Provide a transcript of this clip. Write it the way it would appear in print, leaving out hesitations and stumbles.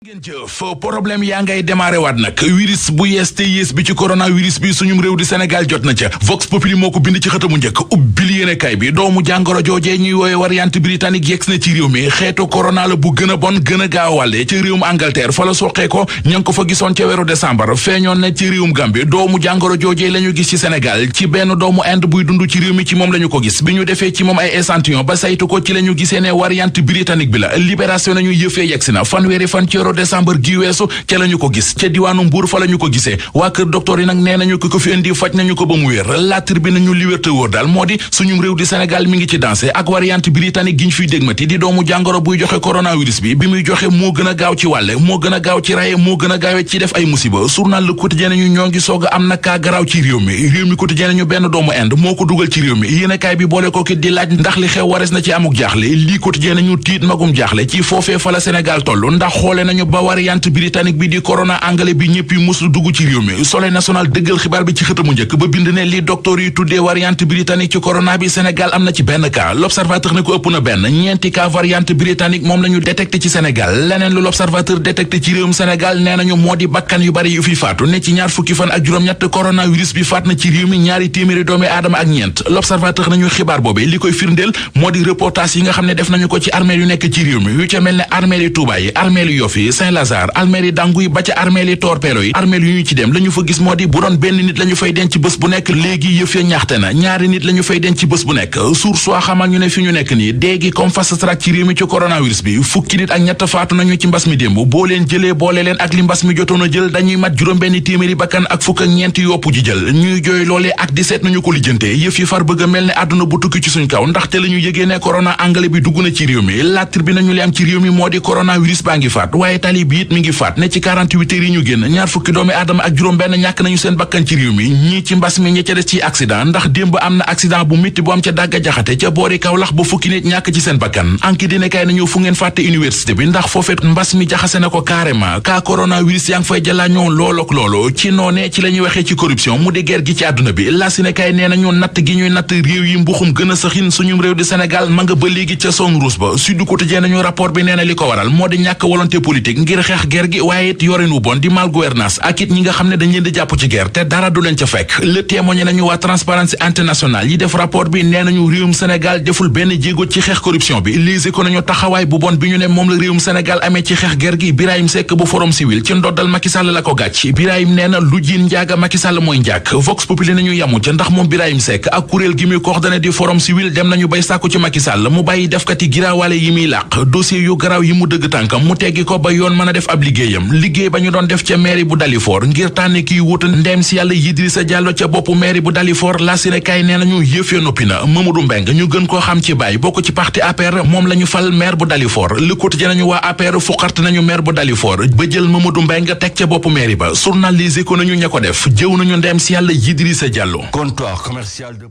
ngeen jëf problème yaa ngay démarré waat nag virus bu yees te yées bi ci coronavirus bi suñum réew di Sénégal jot na ca Vox Populi moo ko bind ci xëtamu njëkk ubbil yéenekaay bi doomu jàngoro joojee ñuy woowe variante britannique yegg na ci réew mi xeetu corona la bu gën a bon gën a gaaw wàlle ci réewum Angleterre fa la soqee ko ña ngi ko fa gisoon ca weeru décembre feeñoon na ci réewum Gambie doomu jàngoro joojee la ñu gis ci Sénégal ci benn doomu Inde buy dund ci réew mi ci moom la ñu ko gis bi ñu defee ci moom ay échantillon ba saytu ko ci la ñu gisee ne variante britannique bi la libération nañu yëfee yegg si na fanweeri fan ci décembre gi weesu ca lañu ko gis ca diwaanu Mbuur fa lañu ko gisee waa kër docteur yi nag nee nañu ko fi indi faj nañu ko ba mu wér La Tribune nañu li wér te wóor daal moo di suñu réew di Sénégal mi ngi ci dansé ak variante britannique gi ñu fiy dégmati di doomu jàngoro buy joxe coronavirus bi muy joxe moo gën a gaaw ci wàlle moo gën a gaaw ci raye moo gën a gaawee ci def ay musiba journal Le Quotidien nañu ñoo ngi soog a am na kaa garaaw ci réew mi Quotidien nañu benn doomu Inde moo ko dugal ci réew mi yéenekaay bi boole ko ki di laaj ndax li xew wares na ci amuk jaaxle lii Quotidien nañu tiit magum jaaxle ci foofee fa la Sénégal toll ndax xoole nañu ba variante britannique bi di corona anglais bi ñëpp yi musul dugg ci réew mi Soleil national dëggal xibaar bi ci xëtamu njëkk ba bind ne li docteur yi tuddee variante britannique ci corona bi Sénégal am na ci benn cas l'observateur ne ko ëpp na benn ñeenti cas variante britannique moom la ñu détecté ci Sénégal leneen lu l'observateur détecté ci réewum Sénégal nee nañu moo di bakkan yu bari yu fi faatu ne ci ñaar fukki fan ak juróom-ñett coronavirus bi faat na ci réew mi ñaari téeméeri doomi aadama ak ñeent l'observateur nañu xibaar boobee li koy firndeel moo di reportage yi nga xam ne def nañu ko ci armeel yu nekk ci réew mi yu ca mel ne armeel yi Touba yi armeel yu Yoff yi Saint-Lazare armeel yi Danguy ba ca armeel yi Torpero yi armeel yu ñu ci dem la ñu fa gis moo di bu doon benn nit la ñu fay denc bés bu nekk léegi yëf ya ñaxte na ñaari nit la ñu fay denc bés bu nekk source soo xamal ñu ne fi ñu nekk nii déegi comme fast track ci réew mi ci coronavirus bi fukki nit ak ñett faatu nañu ci mbas mi démb boo leen jëlee boole leen ak li mbas mi jotoon a jël dañuy mat juróom-benn téeméeri bakkan ak fukk ak ñeenti yopp ji jël ñuy jooy loolee ak di seet nañu ko lijjante yëf yi far bëgg a mel ne àdduna bu tukki ci suñ kaw ndaxte la ñu yëgee ne corona anglais bi dugg na ci réew mi La Tribune nañu li am ci réew mi moo di coronavirus baa ngi faat waaye tali bi it mi ngi faat ne ci 48 heures yi ñu génn ñaar fukki doomi aadama ak juróom benn ñàkk nañu seen bakkan ci réew mi ñii ci mbas mi ñi ca des ci accident ndax démb am na accident bu métti bu am ca dàgga jaxate ca boori Kaolack ba fukki nit ñàkk ci seen bakkan anki dina kay nañu fu ngeen fàtte université bi ndax foofet mbas mi jaxase na ko carrément cas coronavirus yaa ngi fay jëlaa ñoo loolook loolu ci noone ci la ñuy waxee ci corruption mu di guerre gi ci àdduna bi la si ne kay nee nañu natt gi ñuy natt réew yi mbuxum gën a saxin suñu réew di Sénégal ma nga ba léegi ca zone rouge ba Sud Quotidien nañu rapport bi nee na li ko waral moo di ñàkk volonté politique ngir xeex guerre gi waaye it yorin wu bon di mal gouvernance ak it ñi nga xam ne dañ leen di jàpp ci guerre te dara du leen ca fekk Le Témoin nañu waa Transparency International yi def rapport bi nee nañu réewum Sénégal deful benn jéego ci xeex corruption bi lise ko nañu taxawaay bu bon bi ñu ne moom la réewum Sénégal amee ci xeex guerre gi Birahim Seck bu Forum Civil ci ndoddal Macky Sall la ko gàcc Birahim nee na lu jiin njaaga Macky Sall mooy njaag Vox Populi nañu yamu ca ndax moom Birahim Seck ak kuréel gi muy coordonné di Forum Civil dem nañu bay sàkku ci Macky Sall mu bàyyi defkati giraawaale yi muy làq dossier yu garaaw yi mu dëgg tànkam mu teggi ko ba yoon mën a def ab liggéeyam liggéey ba ñu doon def ca mairie bu Dalifort ngir tànn kiy wuta ndeem si yàlla Idrissa Diallo ca boppu mairie bu Dalifort la si ne kay nee nañu yëf ya noppi na Mamadou Mbengue ñu gën koo xam ci Baye bokk ci parti APR moom la ñu fal maire bu Dalifort Le Quotidien nañu waa APR fuqart nañu maire bu Dalifort ba jël Mamadou Mbengue teg ca boppu mairie ba journalisé ko nañu ña ko def jëw nañu ndeem si yàlla Idrissa Diallo. Comptoir commercial de